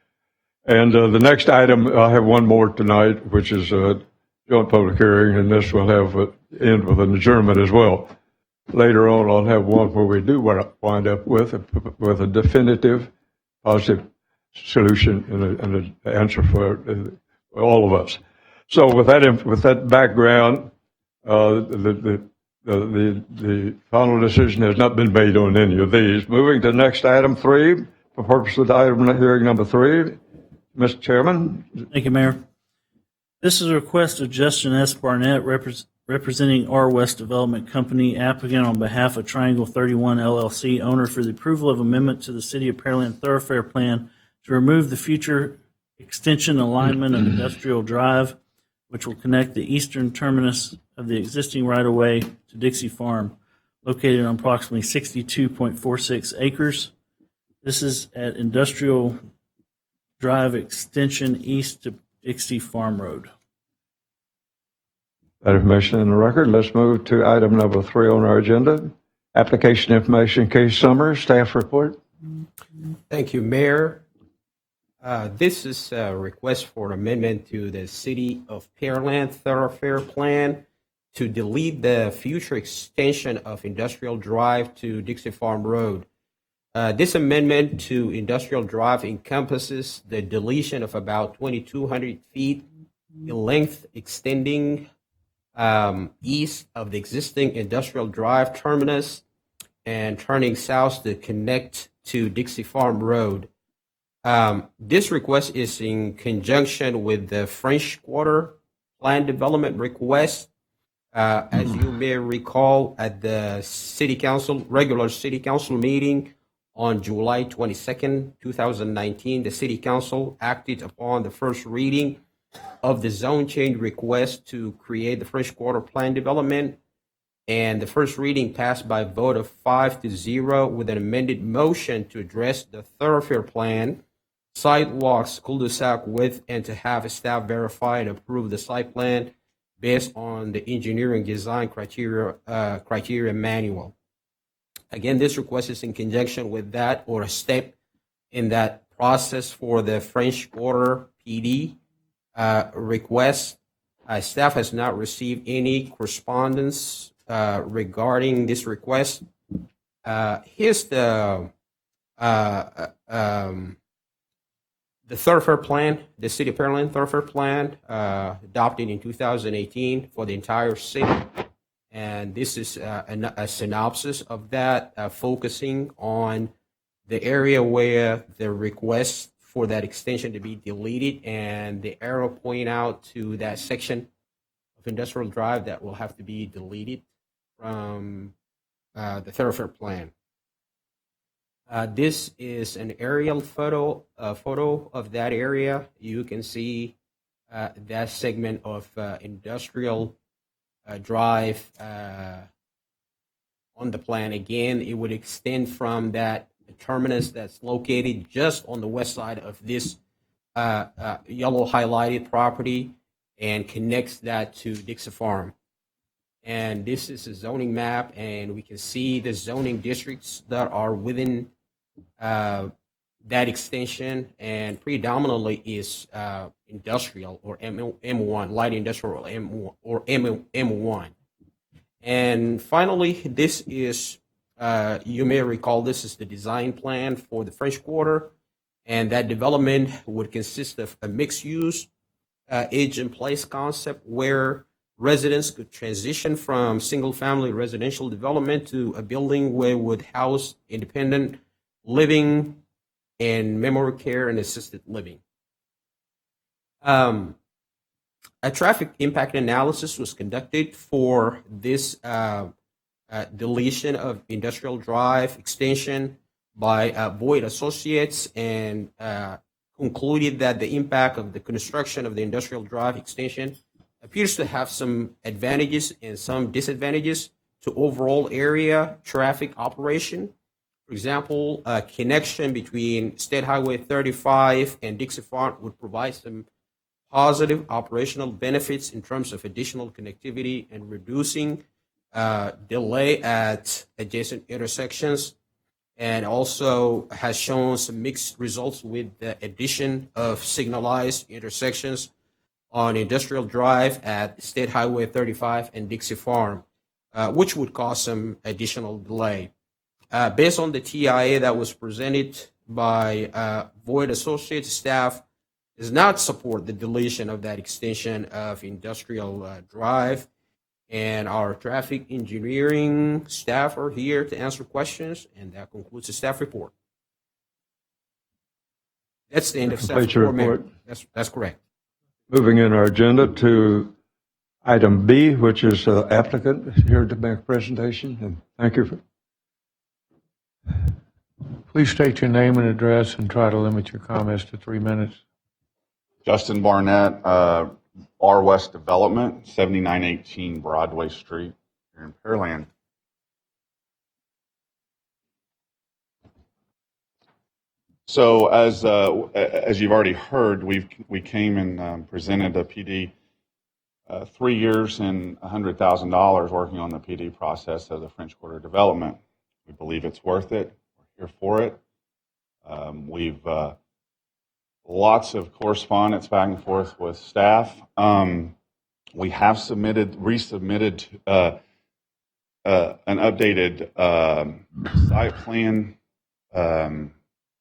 And the next item, I have one more tonight, which is a joint public hearing, and this will end with an adjournment as well. Later on, I'll have one where we do wind up with a definitive, positive solution and an answer for all of us. So with that background, the final decision has not been made on any of these. Moving to the next item 3, for purpose of the item hearing number 3, Mr. Chairman. Thank you, Mayor. This is a request of Justin S. Barnett, representing R West Development Company, applicant on behalf of Triangle 31 LLC, owner, for the approval of amendment to the City of Pearland Thoroughfare Plan to remove the future extension alignment of Industrial Drive, which will connect the eastern terminus of the existing right-of-way to Dixie Farm, located on approximately 62.46 acres. This is at Industrial Drive Extension east to Dixie Farm Road. That information in the record. Let's move to item number 3 on our agenda. Application information, case summary, staff report. Thank you, Mayor. This is a request for an amendment to the City of Pearland Thoroughfare Plan to delete the future extension of Industrial Drive to Dixie Farm Road. This amendment to Industrial Drive encompasses the deletion of about 2,200 feet in length, extending east of the existing Industrial Drive terminus and turning south to connect to Dixie Farm Road. This request is in conjunction with the French Quarter Plan Development request. As you may recall, at the regular City Council meeting on July 22nd, 2019, the City Council acted upon the first reading of the zone change request to create the French Quarter Plan Development, and the first reading passed by a vote of 5-0 with an amended motion to address the thoroughfare plan, sidewalks, cul-de-sac width, and to have staff verify and approve the site plan based on the engineering design criteria manual. Again, this request is in conjunction with that, or a step in that process for the French Quarter PD request. Staff has not received any correspondence regarding this request. Here's the thoroughfare plan, the City of Pearland thoroughfare plan, adopted in 2018 for the entire city. And this is a synopsis of that, focusing on the area where the request for that extension to be deleted, and the arrow pointing out to that section of Industrial Drive that will have to be deleted from the thoroughfare plan. This is an aerial photo of that area. You can see that segment of Industrial Drive on the plan. Again, it would extend from that terminus that's located just on the west side of this yellow highlighted property and connects that to Dixie Farm. And this is a zoning map, and we can see the zoning districts that are within that extension, and predominantly is industrial, or M1, light industrial, or M1. And finally, this is, you may recall, this is the design plan for the French Quarter, and that development would consist of a mixed-use, age-in-place concept where residents could transition from single-family residential development to a building where it would house independent living and memory care and assisted living. A traffic impact analysis was conducted for this deletion of Industrial Drive extension by Boyd Associates, and concluded that the impact of the construction of the Industrial Drive extension appears to have some advantages and some disadvantages to overall area traffic operation. For example, a connection between State Highway 35 and Dixie Farm would provide some positive operational benefits in terms of additional connectivity and reducing delay at adjacent intersections, and also has shown some mixed results with the addition of signalized intersections on Industrial Drive at State Highway 35 and Dixie Farm, which would cause some additional delay. Based on the TIA that was presented by Boyd Associates, staff does not support the deletion of that extension of Industrial Drive, and our traffic engineering staff are here to answer questions, and that concludes the staff report. That's the end of staff Complete your report. report. That's correct. Moving in our agenda to item B, which is applicant here to make a presentation, and thank you. Please state your name and address and try to limit your comments to 3 minutes. Justin Barnett, R West Development, 7918 Broadway Street here in Pearland. So as you've already heard, we came and presented a PD 3 years and $100,000 working on the PD process of the French Quarter development. We believe it's worth it. We're here for it. We've lots of correspondence back and forth with staff. We have resubmitted an updated site plan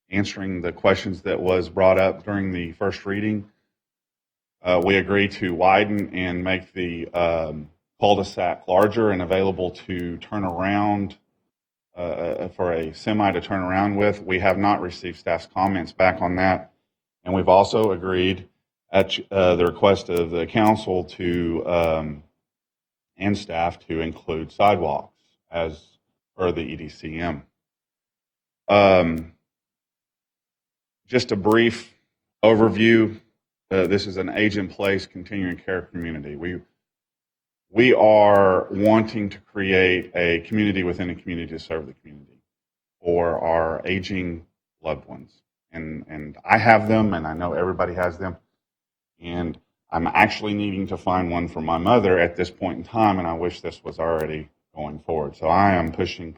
answering the questions that was brought up during the first reading. We agree to widen and make the cul-de-sac larger and available to turn around for a semi to turn around with. We have not received staff's comments back on that. And we've also agreed at the request of the council to and staff to include sidewalks as per the EDCM. Just a brief overview. This is an age-in-place continuing care community. We are wanting to create a community within a community to serve the community for our aging loved ones. And I have them, and I know everybody has them. And I'm actually needing to find one for my mother at this point in time, and I wish this was already going forward. So I am pushing.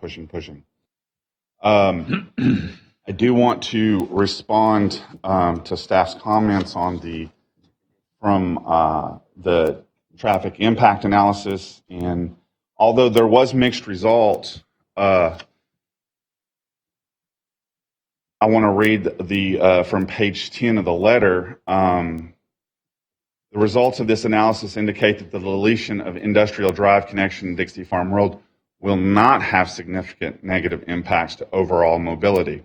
I do want to respond to staff's comments on from the traffic impact analysis. And although there was mixed results, I want to read from page 10 of the letter. The results of this analysis indicate that the deletion of Industrial Drive connection to Dixie Farm Road will not have significant negative impacts to overall mobility.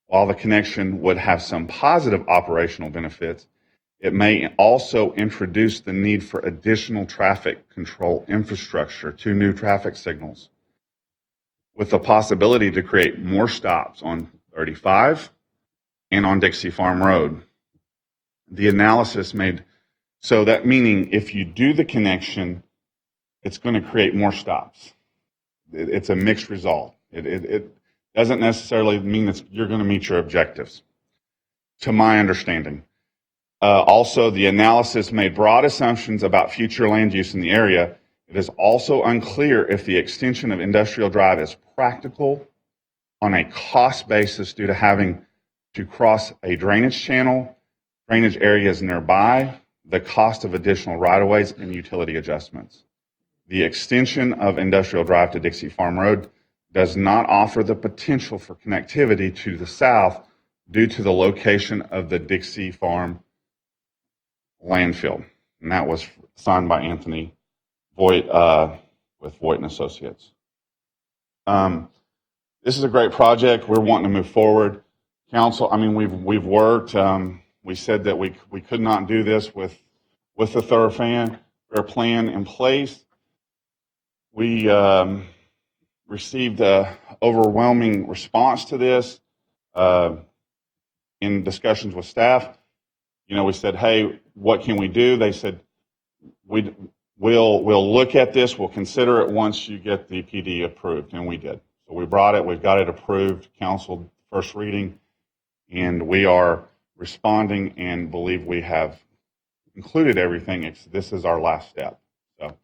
While the connection would have some positive operational benefits, it may also introduce the need for additional traffic control infrastructure, 2 new traffic signals, with the possibility to create more stops on 35 and on Dixie Farm Road. The analysis made, so that meaning if you do the connection, it's going to create more stops. It's a mixed result. It doesn't necessarily mean that you're going to meet your objectives, to my understanding. Also, the analysis made broad assumptions about future land use in the area. It is also unclear if the extension of Industrial Drive is practical on a cost basis due to having to cross a drainage channel, drainage areas nearby, the cost of additional right-of-ways, and utility adjustments. The extension of Industrial Drive to Dixie Farm Road does not offer the potential for connectivity to the south due to the location of the Dixie Farm landfill. And that was signed by Anthony Voigt with Voigt and Associates. This is a great project. We're wanting to move forward. Council, I mean, we've worked. We said that we could not do this with the thoroughfare plan in place. We received an overwhelming response to this in discussions with staff. You know, we said, hey, what can we do? They said, we'll look at this. We'll consider it once you get the PD approved. And we did. So we brought it. We've got it approved, council first reading, and we are responding and believe we have included everything. This is our last step. So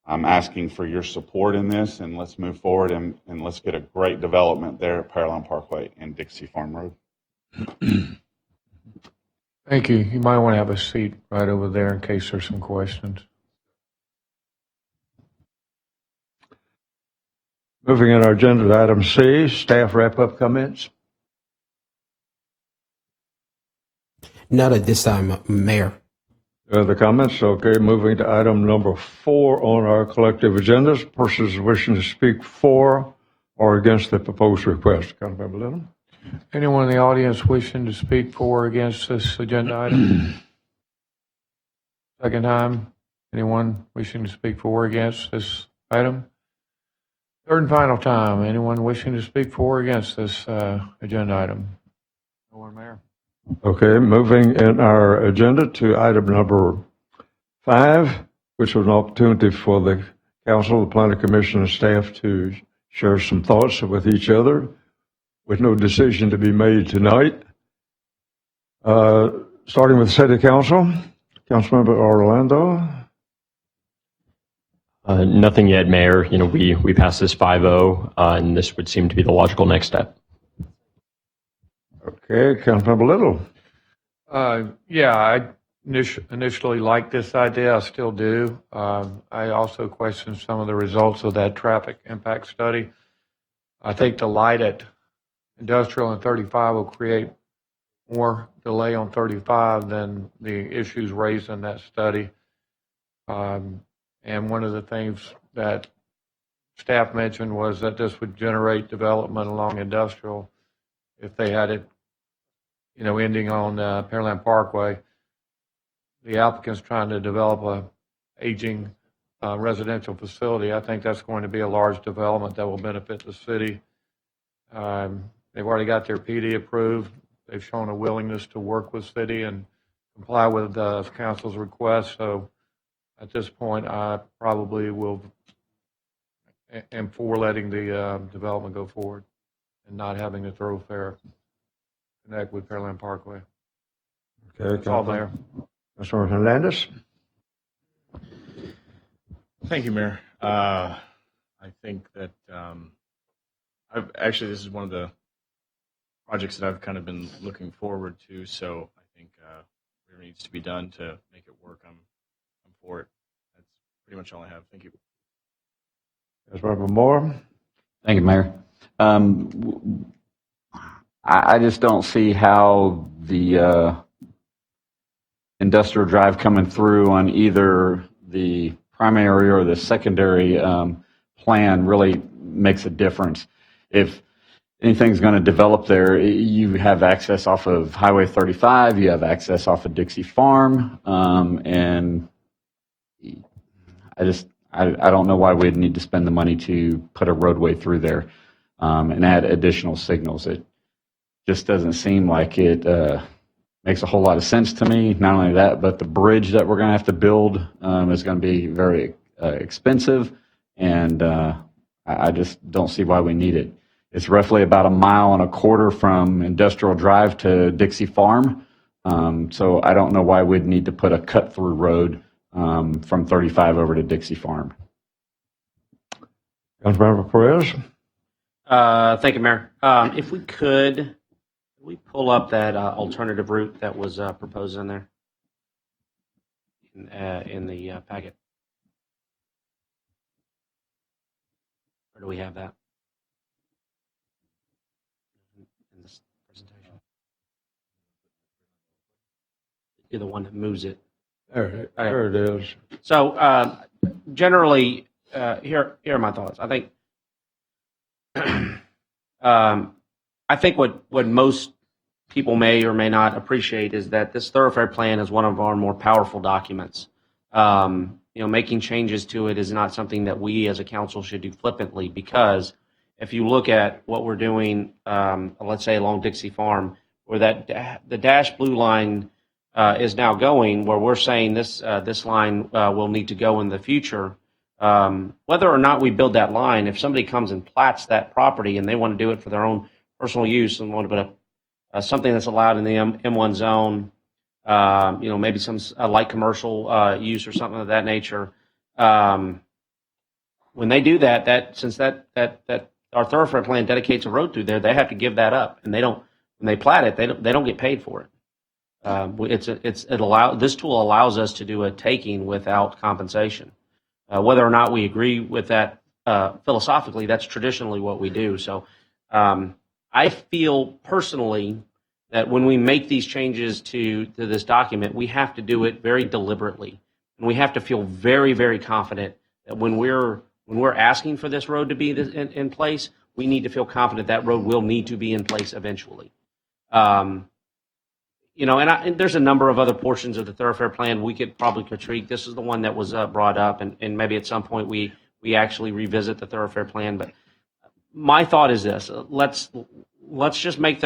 I'm asking for your support in this, and let's move forward and let's get a great development there at Pearland Parkway and Dixie Farm Road. Thank you. You might want to have a seat right over there in case there's some questions. Moving on our agenda to item C, staff wrap-up comments. Not at this time, Mayor. The comments, okay. Moving to item number 4 on our collective agendas. Persons wishing to speak for or against the proposed request. Councilmember Little. Anyone in the audience wishing to speak for or against this agenda item? Second time. Anyone wishing to speak for or against this item? Third and final time. Anyone wishing to speak for or against this agenda item? No one, Mayor. Okay, moving in our agenda to item number 5, which was an opportunity for the council, the planning commission, and staff to share some thoughts with each other, with no decision to be made tonight. Starting with City Council, Councilmember Orlando. Nothing yet, Mayor. You know, we passed this 5-0, and this would seem to be the logical next step. Okay, Councilmember Little. Yeah, I initially liked this idea. I still do. I also question some of the results of that traffic impact study. I think the light at Industrial and 35 will create more delay on 35 than the issues raised in that study. And one of the things that staff mentioned was that this would generate development along industrial if they had it, ending on Pearland Parkway. The applicant's trying to develop a aging residential facility. I think that's going to be a large development that will benefit the city. They've already got their PD approved. They've shown a willingness to work with city and comply with council's request. So at this point, I probably am for letting the development go forward and not having the thoroughfare connect with Pearland Parkway. Okay, That's all, Mayor. Councilmember Hernandez. Thank you, Mayor. I think that this is one of the projects that I've kind of been looking forward to. So I think whatever needs to be done to make it work, I'm for it. That's pretty much all I have. Thank you. Councilmember Moore. Thank you, Mayor. I just don't see how the industrial drive coming through on either the primary or the secondary plan really makes a difference. If anything's going to develop there, you have access off of Highway 35, you have access off of Dixie Farm, and I don't know why we'd need to spend the money to put a roadway through there and add additional signals. It just doesn't seem like it makes a whole lot of sense to me. Not only that, but the bridge that we're going to have to build is going to be very expensive, and I just don't see why we need it. It's roughly about 1.25 miles from Industrial Drive to Dixie Farm, so I don't know why we'd need to put a cut-through road from 35 over to Dixie Farm. Councilmember Perez. Thank you, Mayor. If we could we pull up that alternative route that was proposed in there in the packet? Where do we have that in this presentation? You're the one that moves it. There it is. So generally, here are my thoughts. I think what most people may or may not appreciate is that this thoroughfare plan is one of our more powerful documents. Making changes to it is not something that we as a council should do flippantly, because if you look at what we're doing, let's say along Dixie Farm, where the dashed blue line is now going, where we're saying this line will need to go in the future. Whether or not we build that line, if somebody comes and plats that property and they want to do it for their own personal use and want to put something that's allowed in the M1 zone, maybe some light commercial use or something of that nature. When they do that since that our thoroughfare plan dedicates a road through there, they have to give that up, and they don't. When they plat it, they don't get paid for it. This tool allows us to do a taking without compensation. Whether or not we agree with that philosophically, that's traditionally what we do. So I feel personally that when we make these changes to this document, we have to do it very deliberately, and we have to feel very, very confident that when we're asking for this road to be in place, we need to feel confident that road will need to be in place eventually. And there's a number of other portions of the thoroughfare plan we could probably critique. This is the one that was brought up, and maybe at some point we actually revisit the thoroughfare plan. But my thought is this: let's just make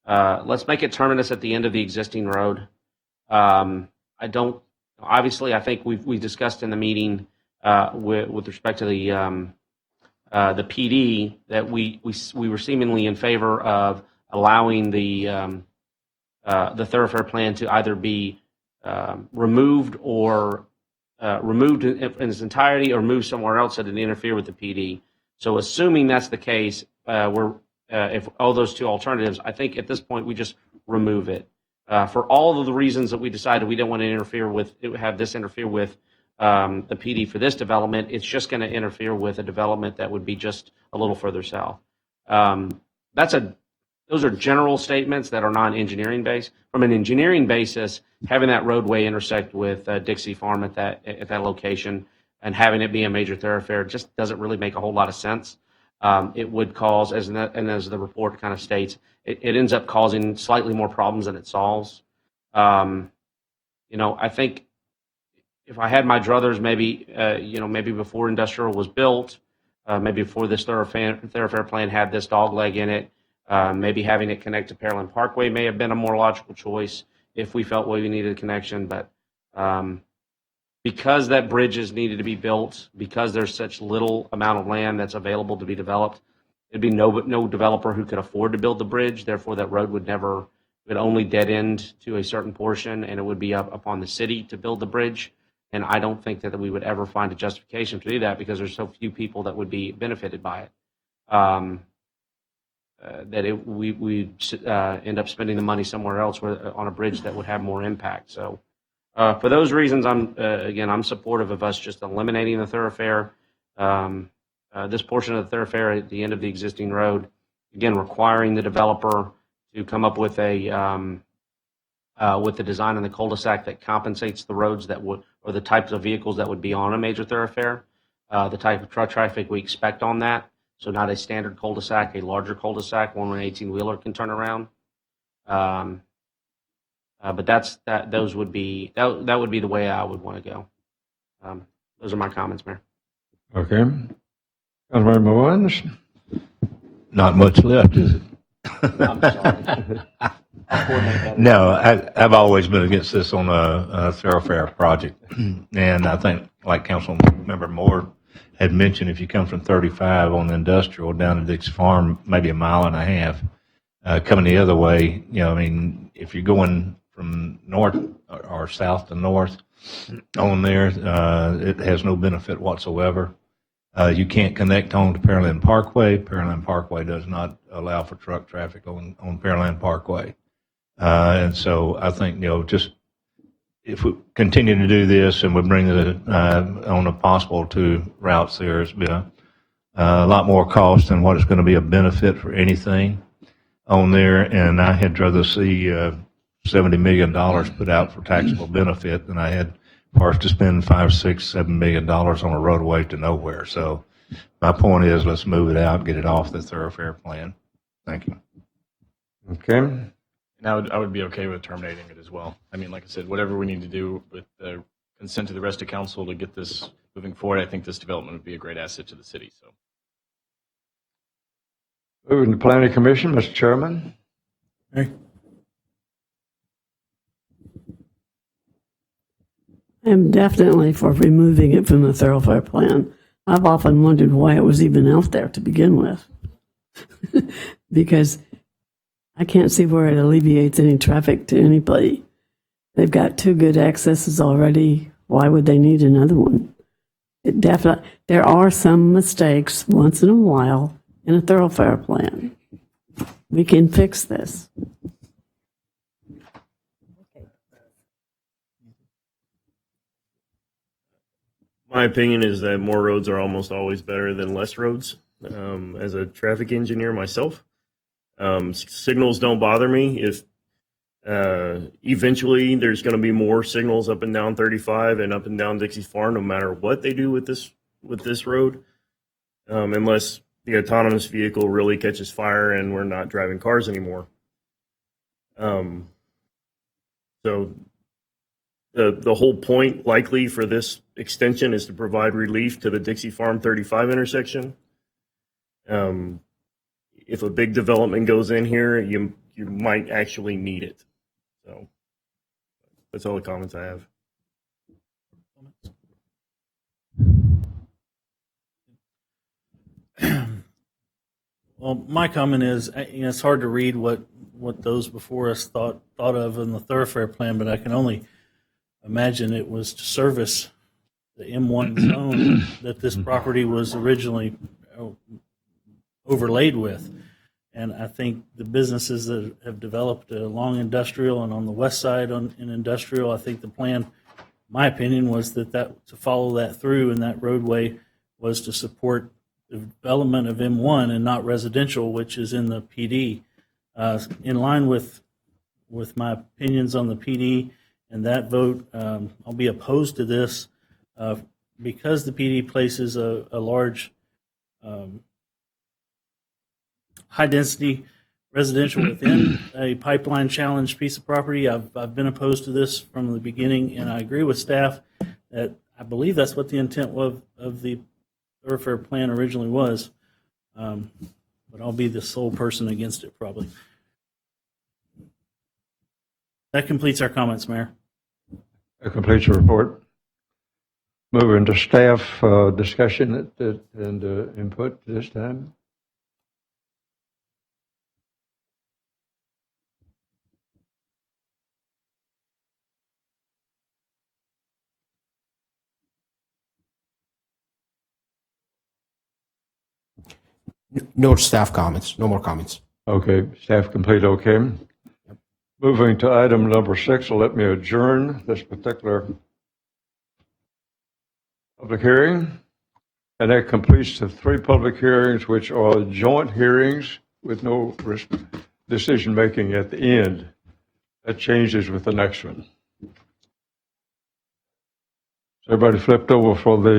let's make it terminus at the end of the existing road. Obviously, I think we discussed in the meeting with respect to the PD that we were seemingly in favor of allowing the thoroughfare plan to either be removed or removed in its entirety or moved somewhere else that didn't interfere with the PD. So assuming that's the case, if all those two alternatives, I think at this point we just remove it. For all of the reasons that we decided we didn't want to have this interfere with the PD for this development, it's just going to interfere with a development that would be just a little further south. Those are general statements that are non-engineering based. From an engineering basis, having that roadway intersect with Dixie Farm at that location and having it be a major thoroughfare just doesn't really make a whole lot of sense. It would cause, as the report kind of states, it ends up causing slightly more problems than it solves. I think if I had my druthers, maybe maybe before industrial was built, maybe before this thoroughfare plan had this dog leg in it, maybe having it connect to Pearland Parkway may have been a more logical choice if we felt we needed a connection. But because that bridge is needed to be built, because there's such little amount of land that's available to be developed, there'd be no developer who could afford to build the bridge. Therefore, that road would only dead end to a certain portion, and it would be up upon the city to build the bridge. And I don't think that we would ever find a justification to do that because there's so few people that would be benefited by it. We end up spending the money somewhere else on a bridge that would have more impact. So for those reasons, I'm supportive of us just eliminating the thoroughfare. This portion of the thoroughfare at the end of the existing road, again, requiring the developer to come up with the design in the cul-de-sac that compensates the roads or the types of vehicles that would be on a major thoroughfare, the type of truck traffic we expect on that. So not a standard cul-de-sac, a larger cul-de-sac, one where an 18-wheeler can turn around. But that would be the way I would want to go. Those are my comments, Mayor. Okay. Councilmember Owens? Not much left, is it? I'm sorry. No, I've always been against this on a thoroughfare project. And I think, like Councilmember Moore had mentioned, if you come from 35 on the industrial down to Dixie Farm, maybe a mile and a half, coming the other way, if you're going from north or south to north on there, it has no benefit whatsoever. You can't connect home to Pearland Parkway. Pearland Parkway does not allow for truck traffic on Pearland Parkway. And so I think, just if we continue to do this and we bring it on a possible two routes there, it's be a lot more cost than what is going to be a benefit for anything on there. And I had rather see $70 million put out for taxable benefit than I had for us to spend $5, $6, $7 million on a roadway to nowhere. So my point is, let's move it out, get it off the thoroughfare plan. Thank you. Okay. And I would be okay with terminating it as well. Like I said, whatever we need to do with the consent of the rest of council to get this moving forward, I think this development would be a great asset to the city. So, Moving to Planning Commission, Mr. Chairman. Hey. I'm definitely for removing it from the thoroughfare plan. I've often wondered why it was even out there to begin with. Because I can't see where it alleviates any traffic to anybody. They've got two good accesses already. Why would they need another one? There are some mistakes once in a while in a thoroughfare plan. We can fix this. My opinion is that more roads are almost always better than less roads. As a traffic engineer myself, signals don't bother me. If eventually there's going to be more signals up and down 35 and up and down Dixie Farm, no matter what they do with this road, unless the autonomous vehicle really catches fire and we're not driving cars anymore. So the whole point likely for this extension is to provide relief to the Dixie Farm 35 intersection. If a big development goes in here, you might actually need it. So that's all the comments I have. Well, my comment is, it's hard to read what those before us thought of in the thoroughfare plan, but I can only imagine it was to service the M1 zone that this property was originally overlaid with. And I think the businesses that have developed along industrial and on the west side in industrial, I think the plan, my opinion, was that to follow that through, and that roadway was to support the development of M1 and not residential, which is in the PD. In line with my opinions on the PD and that vote, I'll be opposed to this because the PD places a large high-density residential within a pipeline challenged piece of property, I've been opposed to this from the beginning, and I agree with staff that I believe that's what the intent of the thoroughfare plan originally was. But I'll be the sole person against it, probably. That completes our comments, Mayor. That completes your report. Moving to staff discussion and input this time. No staff comments. No more comments. Okay, staff complete, okay. Moving to item number 6, let me adjourn this particular public hearing. And that completes the 3 public hearings, which are joint hearings with no decision-making at the end. That changes with the next one. So everybody flipped over for the